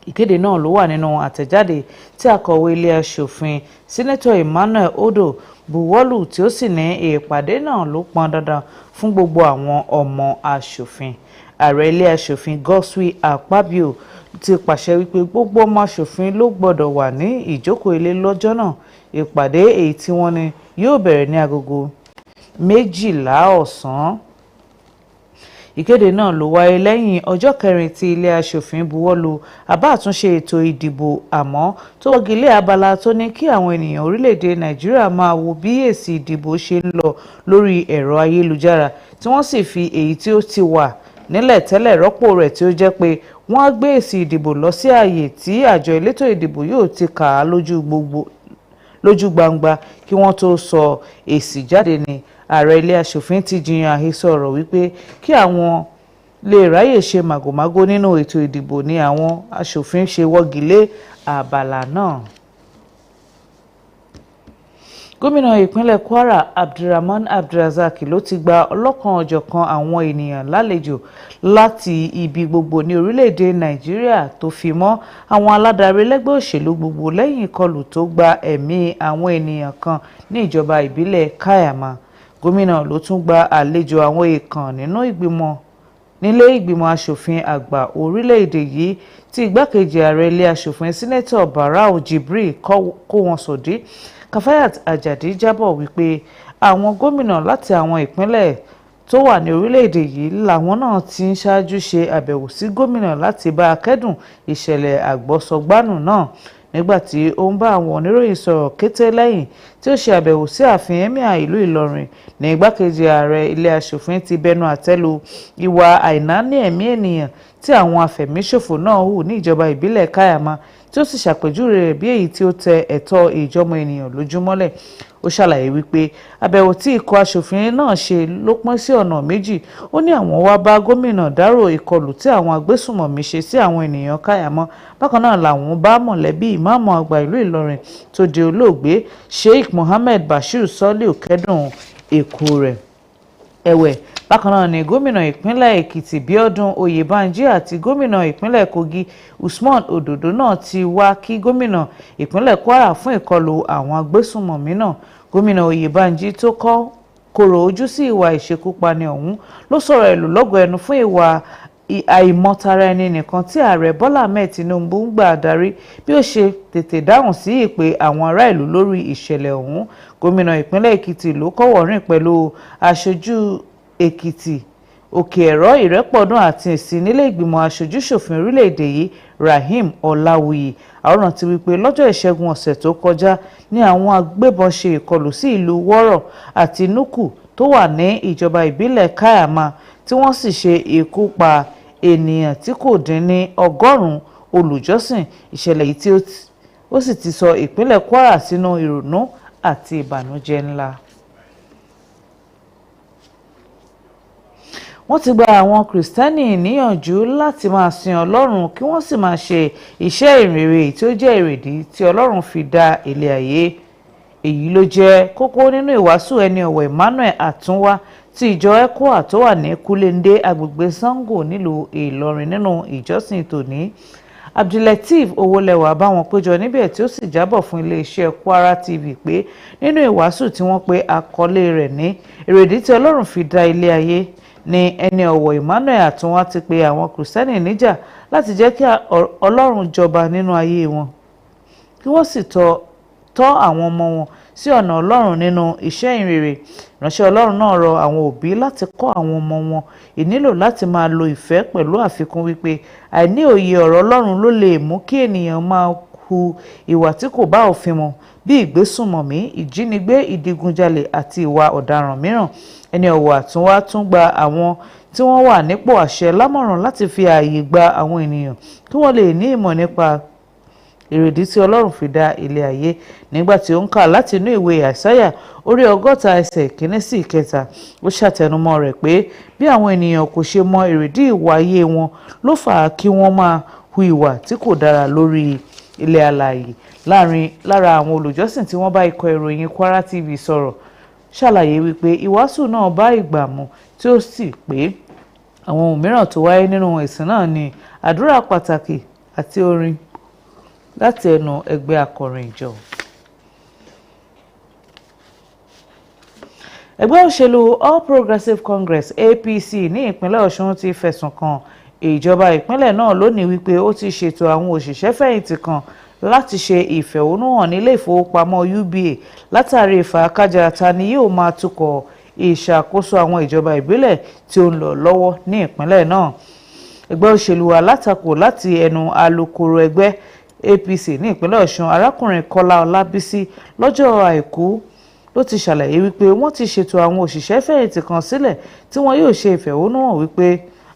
S7: Ìkéde náà ló wà nínú àtẹ̀jáde tí akọ̀wé ilé aṣòfin Sẹ́nẹ́tọ̀ Emmanuel Odo buwọ́lù tí ó sì ní ìpàdé náà ló pọn dandan fún gbogbo àwọn ọmọ aṣòfin. Ààrẹ ilé aṣòfin Godswill Akpabio ti pàṣẹ wípé gbogbo ọmọ aṣòfin ló gbọ́dọ̀ wà ní ìjókòó ilé lọ́jọ́ náà. Ìpàdé èyí tí wọ́n ní yóò bẹ̀rẹ̀ ní agogo 12 ọ̀sán. Ìkéde náà ló wáyé lẹ́yìn ọjọ́ 4 tí ilé aṣòfin buwọ́lù àbá àtúnṣe ètò ìdìbò àmọ́ tó wọ́gi lé abala tó ní kí àwọn ènìyàn orílẹ̀-èdè Nàìjíríà máa wo bí èsì ìdìbò ṣe ń lọ lórí ẹ̀rọ ayélujára tí wọ́n sì fi èyí tí ó ti wà nílẹ̀ tẹ́lẹ̀ rọ́pò rẹ̀ tí ó jẹ́ pé wọ́n á gbé èsì ìdìbò lọ sí ààyè tí àjọ elétò ìdìbò yóò ti kà á lójú gbangba kí wọ́n tó sọ èsì jáde ní. Ààrẹ ilé aṣòfin ti jiyàn àhesọ ọ̀rọ̀ wípé kí àwọn lè ráyè ṣe màgòmágó nínú ètò ìdìbò ní àwọn aṣòfin ṣe wọ́gi lé àbàlà náà. Gómìnà ìpínlẹ̀ Kwara Abdulrahman Abdulrazak ló ti gba ọlọ́kan-ò-jọ̀kan àwọn ènìyàn lálejò láti ibi gbogbo ní orílẹ̀-èdè Nàìjíríà tó fi mọ́ àwọn aládarí lẹ́gbẹ́ òṣèlú gbogbo lẹ́yìn ìkọlù tó gba ẹ̀mí àwọn ènìyàn kan ní ìjọba ìbílẹ̀ Kayama. Gómìnà ló tún gba àlejò àwọn èèkàn nílé ìgbìmọ̀ aṣòfin àgbà orílẹ̀-èdè yìí tí igbákejì ààrẹ ilé aṣòfin Sẹ́nẹ́tọ̀ Barau Jibril kó wọn sòdí. Kafayat Ajadi jábọ̀ wípé àwọn gómìnà láti àwọn ìpínlẹ̀ tó wà ní orílẹ̀-èdè yìí làwọn náà ti ń ṣáájú ṣe àbẹ̀wò sí gómìnà láti bá a kẹ́dùn ìṣẹ̀lẹ̀ àgbọ́sọgbánù náà. Nígbà tí ó ń bá àwọn oníròyìn sọ̀rọ̀ kété lẹ́yìn tí ó ṣe àbẹ̀wò sí ààfin Emir ìlú Ìlọrin ní igbákejì ààrẹ ilé aṣòfin ti bẹnu àtẹ́lu ìwà àìnáání ẹ̀mí ènìyàn tí àwọn afẹ̀míṣòfò náà hù ní ìjọba ìbílẹ̀ Kayama tí ó sì ṣàpèjúwe rẹ̀ bí èyí tí ó tẹ ẹ̀tọ́ ìjọmọ ènìyàn lójúmọ́lẹ̀. Ó ṣàlàyé wípé àbẹ̀wò tí ikọ̀ aṣòfin náà ṣe ló pín sí ọ̀nà méjì. Ó ní àwọn wá bá gómìnà dárò ìkọlù tí àwọn agbésùmọ̀mí ṣe sí àwọn ènìyàn Kayama. Bákan náà làwọn bá mọ̀lẹ́bí ìmáàmù àgbà ìlú Ìlọrin tó di olóògbé Sheikh Mohammed Bashir Soliu kẹ́dùn ikú rẹ̀. Ẹ̀wẹ̀ bákan náà ni gómìnà ìpínlẹ̀ Èkìtì Bíọ́dún Oyèbánjí àti gómìnà ìpínlẹ̀ Kogi Usman Ododo náà ti wá kí gómìnà ìpínlẹ̀ Kwara fún ìkọlù àwọn agbésùnmọ̀mí náà. Gómìnà Oyèbánjí tó kọ̀rọ̀ ojú sí ìwà ìṣekúpani ọ̀hún ló sọ̀rọ̀ ẹ̀lú lọ́gọ̀ ẹnu fún ìwà àìmọ̀tara ẹni nìkan tí ààrẹ Bọ́lá Ahmed Tinubu ń gbà darí bí ó ṣe tètè dáhùn sí ìpè àwọn ará ìlú lórí ìṣẹ̀lẹ̀ ọ̀hún. Gómìnà ìpínlẹ̀ Èkìtì ló kọ́wọ̀ọ́rìn pẹ̀lú aṣojú Èkìtì òkè ẹ̀rọ ìrẹ́pọ̀dún àti ìsìn nílé ìgbìmọ̀ aṣojú-ṣòfin orílẹ̀-èdè yìí Rahim Ọláwuyì. Àwòrán ti wípé lọ́jọ́ ìṣẹ́gun ọ̀sẹ̀ tó kọjá ní àwọn agbébọn ṣe ìkọlù sí ìlú Wọ́rọ̀ àti Núkù tó wà ní ìjọba ìbílẹ̀ Kayama tí wọ́n sì ṣe ikú pa ènìyàn tí kò dín ní 100 olùjọ́sìn. Ìṣẹ̀lẹ̀ yìí tí ó sì ti sọ ìpínlẹ̀ Kwara sínú ìrònú àti ìbànújẹ́ ńlá. Wọ́n ti gba àwọn Kìrìsìtẹ́nì níyànjú láti máa sin Ọlọ́run kí wọ́n sì máa ṣe iṣẹ́ ìrere tí ó jẹ́ èrèdí tí Ọlọ́run fi dá ilé ayé. Èyí ló jẹ́ kókó nínú ìwàásù ẹni ọ̀wọ̀ Emmanuel Àtúnwá ti ìjọ ECWA tó wà ní Kúlẹ́ndé agbègbè Sango nílùú Ìlọrin nínú ìjọsìn tòní. Abdulateef Owólẹ́wà bá wọn péjọ níbẹ̀ tí ó sì jábọ̀ fún iléeṣẹ́ Kwara TV pé nínú ìwàásù tí wọ́n pe àkọlé rẹ̀ ní èrèdí tí Ọlọ́run fi dá ilé ayé ni ẹni ọ̀wọ̀ Emmanuel Àtúnwá ti pe àwọn Kìrìsìtẹ́nì níjà láti jẹ́ kí Ọlọ́run jọba nínú ayé wọn kí wọ́n sì tọ́ àwọn ọmọ wọn sí ọ̀nà Ọlọ́run nínú iṣẹ́ ìrere. Ìránṣẹ́ Ọlọ́run náà rọ àwọn òbí láti kọ́ àwọn ọmọ wọn ìnílò láti máa lo ìfẹ́ pẹ̀lú àfikún wípé àìní òye ọ̀rọ̀ Ọlọ́run ló lè mú kí ènìyàn máa hu ìwà tí kò bá òfin mu bí ìgbésùnmọ̀mí, ìjínigbé, ìdigunjalè àti ìwà ọ̀daràn mìíràn. Ẹni ọ̀wọ̀ Àtúnwá tún gba àwọn tí wọ́n wà nípò àṣẹ lámọ̀ràn láti fi ààyè gba àwọn ènìyàn kí wọ́n lè ní ìmọ̀ nípa èrèdí tí Ọlọ́run fi dá ilé ayé. Nígbà tí ó ń kà láti inú ìwé Àìsáyà orí 60 ẹsẹ̀ 1 sí 3, ó ṣàtẹnumọ́ rẹ̀ pé bí àwọn ènìyàn kò ṣe mọ èrèdí ìwà ayé wọn ló fà á kí wọ́n máa hu ìwà tí kò dára lórí ilẹ̀ alààyè. Lára àwọn olùjọ́sìn tí wọ́n bá ikọ̀ ìròyìn Kwara TV sọ̀rọ̀ ṣàlàyé wípé ìwàásù náà bá ìgbà mu tí ó sì pé àwọn ohun mìíràn tó wáyé nínú ìsìn náà ni àdúrà pàtàkì àti orin láti ẹnu ẹgbẹ́ akọrin ìjọ. Ẹgbẹ́ òṣèlú All Progressives Congress APC ní ìpínlẹ̀ Ọ̀ṣun ti fẹ̀sùn kàn ìjọba ìpínlẹ̀ náà lónìí wípé ó ti ṣètò àwọn òṣìṣẹ́ fẹ̀yìntì kan láti ṣe ìfẹ̀hónúhàn nílé ìfowópamọ́ UBA látàrí ìfàkájà ta ni yóò máa tukọ̀ ìṣàkóso àwọn ìjọba ìbílẹ̀ tí ó ń lọ lọ́wọ́ ní ìpínlẹ̀ náà. Ẹgbẹ́ òṣèlú alátakò láti ẹnu alukoro ẹgbẹ́ APC ní ìpínlẹ̀ Ọ̀ṣun arákùnrin Kọ́lá Ọlábísí lọ́jọ́ Àìkú ló ti ṣàlàyé wípé wọ́n ti ṣètò àwọn òṣìṣẹ́ fẹ̀yìntì kan sílẹ̀ tí wọ́n yóò ṣe ìfẹ̀hónúhàn wípé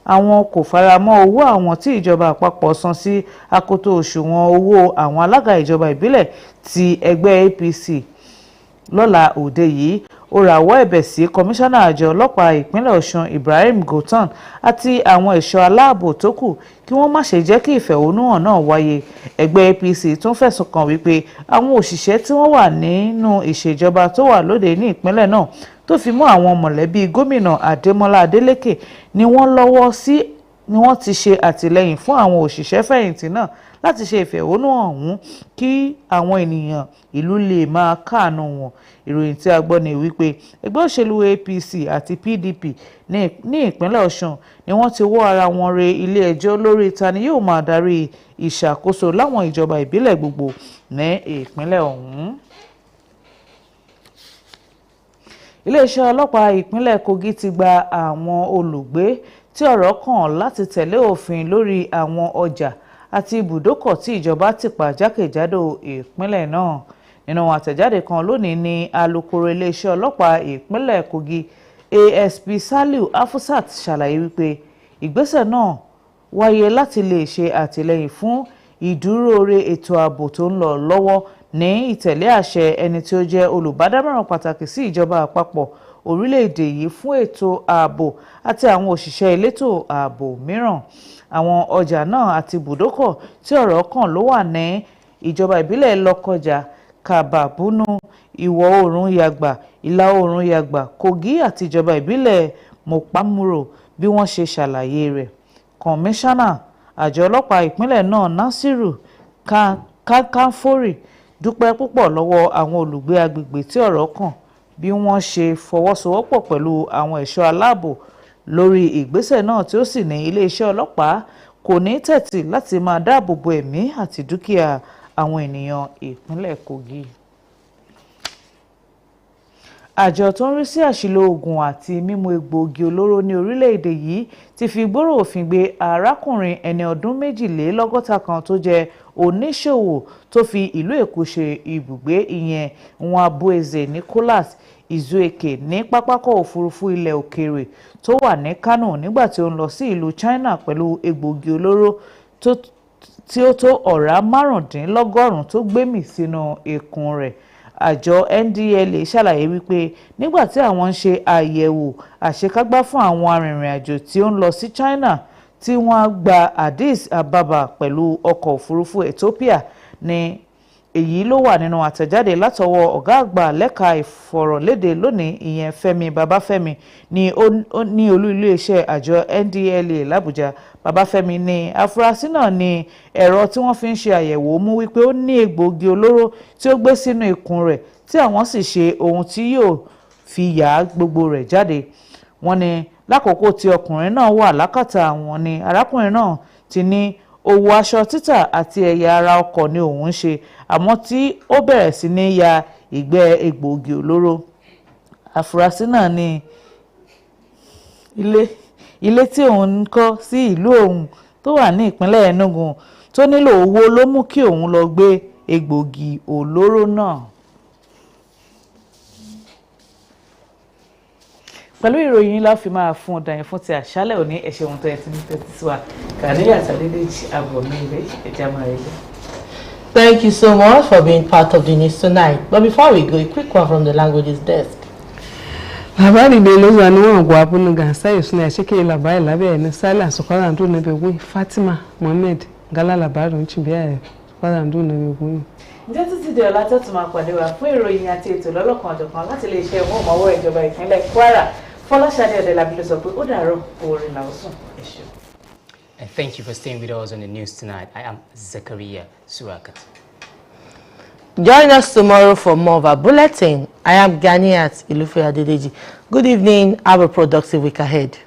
S7: àwọn kò fara mọ́ owó àwọn tí ìjọba àpapọ̀ san sí akoto òṣùwọ̀n owó àwọn alága ìjọba ìbílẹ̀ ti ẹgbẹ́ APC lọ́la òde yìí. Ó rawọ́ ẹ̀bẹ̀ sí kọmíṣánná àjọ ọlọ́pàá ìpínlẹ̀ Ọ̀ṣun Ibrahim Gotan àti àwọn ẹ̀ṣọ́ aláàbò tó kù kí wọ́n má ṣe jẹ́ kí ìfẹ̀hónúhàn náà wáyé. Ẹgbẹ́ APC tún fẹ̀sùn kàn wípé àwọn òṣìṣẹ́ tí wọ́n wà nínú ìṣèjọba tó wà lóde ní ìpínlẹ̀ náà tó fi mọ́ àwọn mọ̀lẹ́bí gómìnà Adémọ́lá Adélékè ni wọ́n ti ṣe àtìlẹ́yìn fún àwọn òṣìṣẹ́ fẹ̀yìntì náà láti ṣe ìfẹ̀hónúhàn ọ̀hún kí àwọn ènìyàn ìlú lè máa káàánú wọn. Ìròyìn tí a gbọ́ ni wípé ẹgbẹ́ òṣèlú APC àti PDP ní ìpínlẹ̀ Ọ̀ṣun ni wọ́n ti wọ́ ara wọn re ilé ẹjọ́ lórí ta ni yóò máa darí ìṣàkóso láwọn ìjọba ìbílẹ̀ gbogbo ní ìpínlẹ̀ ọ̀hún. Iléeṣẹ́ ọlọ́pàá ìpínlẹ̀ Kogi ti gba àwọn olùgbé tí ọ̀rọ̀ kàn láti tẹ̀lé òfin lórí àwọn ọjà àti ibùdókọ̀ tí ìjọba ti pa jákèjádò ìpínlẹ̀ náà. Nínú àtẹ̀jáde kan lónìí ni alukoro iléeṣẹ́ ọlọ́pàá ìpínlẹ̀ Kogi ASP Saliu Afusat ṣàlàyé wípé ìgbésẹ̀ náà wáyé láti lè ṣe àtìlẹ́yìn fún ìdúróore ètò ààbò tó ń lọ lọ́wọ́ ní ìtẹ̀lé àṣẹ ẹni tí ó jẹ́ olùbádámọ̀ràn pàtàkì sí ìjọba àpapọ̀ orílẹ̀-èdè yìí fún ètò ààbò àti àwọn òṣìṣẹ́ elétò ààbò mìíràn. Àwọn ọjà náà àti ibùdókọ̀ tí ọ̀rọ̀ kàn ló wà ní ìjọba ìbílẹ̀ Lọ́kọjà, Kàbàbúnú, ìwọ̀ oòrùn Yàgbà, ìlà oòrùn Yàgbà, Kogi àti ìjọba ìbílẹ̀ Mopamuro bí wọ́n ṣe ṣàlàyé rẹ̀. Kọmíṣánná àjọ ọlọ́pàá ìpínlẹ̀ náà Nasiru Kankanfori dúpẹ́ púpọ̀ lọ́wọ́ àwọn olùgbé agbègbè tí ọ̀rọ̀ kàn bí wọ́n ṣe fọwọ́sowọ́pọ̀ pẹ̀lú àwọn ẹ̀ṣọ́ aláàbò lórí ìgbésẹ̀ náà tí ó sì ní iléeṣẹ́ ọlọ́pàá kò ní tẹ̀tì láti máa dáàbò bo ẹ̀mí àti dúkìá àwọn ènìyàn ìpínlẹ̀ Kogi. àjọ tó ń rí sí àṣìlò oògùn àti mímu egbòogi olóró ní orílẹ̀-èdè yìí ti fi gbòòrò òfin gbé arákùnrin ẹni ọdún 62 kan tó jẹ́ oníṣòwò tó fi ìlú Èkó ṣe ibùgbé ìyẹn Nwabueze Nicholas Izueke ní pápákọ̀ òfurufú ilẹ̀ òkèèrè tó wà ní Kano nígbà tí ó ń lọ sí ìlú China pẹ̀lú egbòogi olóró tí ó tó ọ̀rá 15 tó gbémì sínú ikùn rẹ̀. Àjọ NDLEA ṣàlàyé wípé nígbà tí àwọn ń ṣe àyẹ̀wò àṣekágbá fún àwọn arìnrìn-àjò tí ó ń lọ sí China tí wọ́n gba Addis Ababa pẹ̀lú ọkọ̀ òfurufú Ethiopia ní èyí ló wà nínú àtẹ̀jáde látọwọ́ ọ̀gá àgbà lẹ́ka ìfọ̀rọ̀lédè lónìí ìyẹn Fẹ́mi Babáfẹ́mi ní olú iléeṣẹ́ àjọ NDLEA l'Àbújá. Babáfẹ́mi ní afurasí náà ní ẹ̀rọ tí wọ́n fi ń ṣe àyẹ̀wò mú wípé ó ní egbòogi olóró tí ó gbé sínú ikùn rẹ̀ tí àwọn sì ṣe ohun tí yóò fi yà gbogbo rẹ̀ jáde. Wọ́n ní lákòókò tí ọkùnrin náà wà lákàtà àwọn ni arákùnrin náà ti ní òwò aṣọ títà àti ẹ̀yà ara ọkọ̀ ni òun ń ṣe àmọ́ tí ó bẹ̀rẹ̀ sí ní ya ìgbẹ́ egbòogi olóró. Afurasí náà ní ilé tí òun ń kọ́ sí ìlú òun tó wà ní ìpínlẹ̀ Enugu tó nílò owó ló mú kí òun lọ gbé egbòogi olóró náà. Pẹ̀lú ìròyìn la fi máa fún ọ̀dà yẹn fún ti àṣálẹ̀ òní ẹ̀ṣẹ̀ ohun tó yẹ ti ní tẹ́tí sí wa Kàníyà Tàdédéjì àbọ̀mí ilé ẹ̀jẹ̀ máa rí lé.
S1: Thank you so much for being part of the news tonight. But before we go, a quick one from the languages desk.
S6: Labari beloza ni wọn gwa bunu ga sai suna shike labari labe ne sala sokora ndu na bewu Fatima Mohammed gala labari ncin biya sokora ndu na bewu.
S7: Ǹjẹ́ títí di ọ̀la tó tún máa pàdé wa fún ìròyìn àti ètò lọ́lọ́kan ọ̀jọ̀kan láti lè ṣe ẹ̀wọ̀n ọmọwọ́ ìjọba ìpínlẹ̀ Kwara. Fọláṣadé Ọ̀dẹ́lábí ló sọ pé ó dàárọ̀ orin làwọ̀sùn ẹ̀ṣọ́.
S2: And thank you for staying with us on the news tonight. I am Zakaria Surakat.
S1: Join us tomorrow for more of our bulletin. I am Ganiat Ilufe Adedeji. Good evening. Have a productive week ahead.